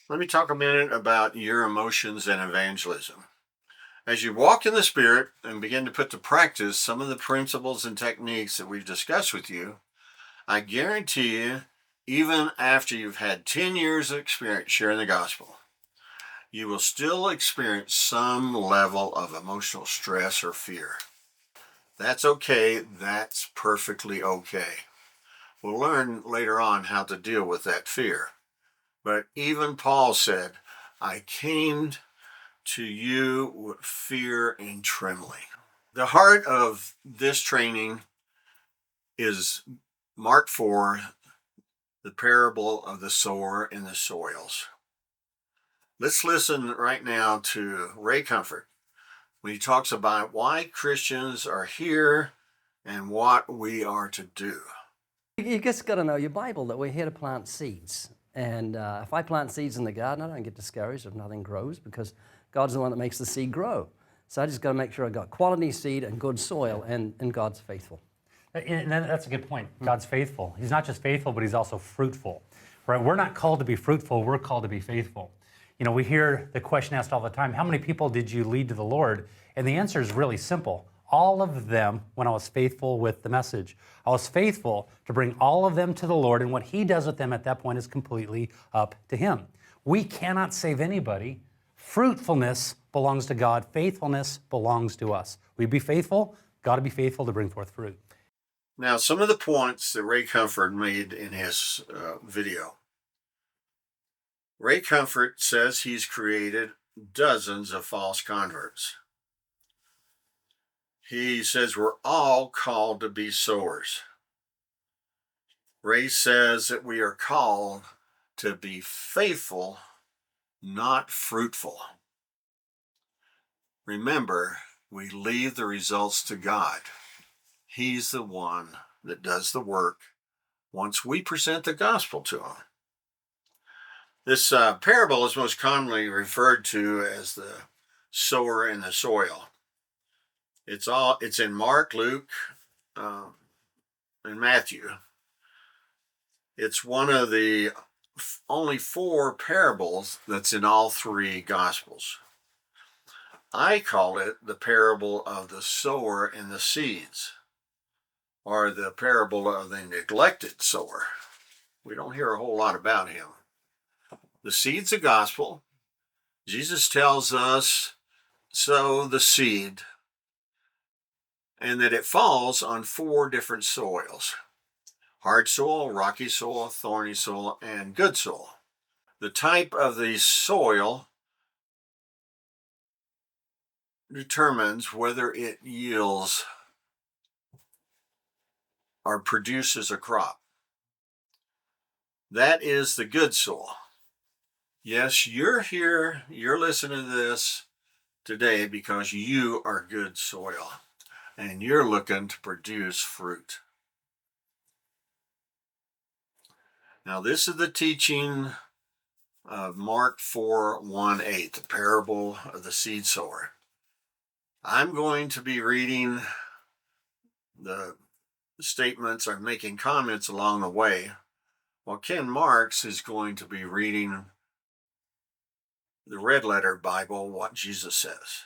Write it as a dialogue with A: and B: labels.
A: Let me talk a minute about your emotions and evangelism. As you walk in the Spirit and begin to put to practice some of the principles and techniques that we've discussed with you, I guarantee you, even after you've had 10 years of experience sharing the gospel, you will still experience some level of emotional stress or fear. That's okay. That's perfectly okay. We'll learn later on how to deal with that fear. But even Paul said, I came to you with fear and trembling. The heart of this training is Mark 4, the parable of the sower and the soils. Let's listen right now to Ray Comfort when he talks about why Christians are here and what we are to do.
B: You just got to know your Bible that we're here to plant seeds. And if I plant seeds in the garden, I don't get discouraged if nothing grows because God's the one that makes the seed grow. So I just got to make sure I got quality seed and good soil, and God's faithful.
C: And that's a good point. God's faithful. He's not just faithful, but he's also fruitful. Right? We're not called to be fruitful. We're called to be faithful. You know, we hear the question asked all the time, how many people did you lead to the Lord? And the answer is really simple. All of them when I was faithful with the message. I was faithful to bring all of them to the Lord, and what he does with them at that point is completely up to him. We cannot save anybody. Fruitfulness belongs to God. Faithfulness belongs to us. We be faithful, got to be faithful to bring forth fruit.
A: Now, some of the points that Ray Comfort made in his video. Ray Comfort says he's created dozens of false converts. He says we're all called to be sowers. Ray says that we are called to be faithful, not fruitful. Remember, we leave the results to God. He's the one that does the work once we present the gospel to him. This parable is most commonly referred to as the sower and the soil. It's in Mark, Luke, and Matthew. It's one of the only 4 parables that's in all 3 gospels. I call it the parable of the sower and the seeds, or the parable of the neglected sower. We don't hear a whole lot about him. The seed's the gospel. Jesus tells us, sow the seed, and that it falls on 4 different soils: hard soil, rocky soil, thorny soil, and good soil. The type of the soil determines whether it yields or produces a crop. That is the good soil. Yes, you're here, you're listening to this today because you are good soil and you're looking to produce fruit. Now, this is the teaching of Mark 4:1-8, the parable of the seed sower. I'm going to be reading the statements or making comments along the way, while Ken Marks is going to be reading the red letter Bible, what Jesus says.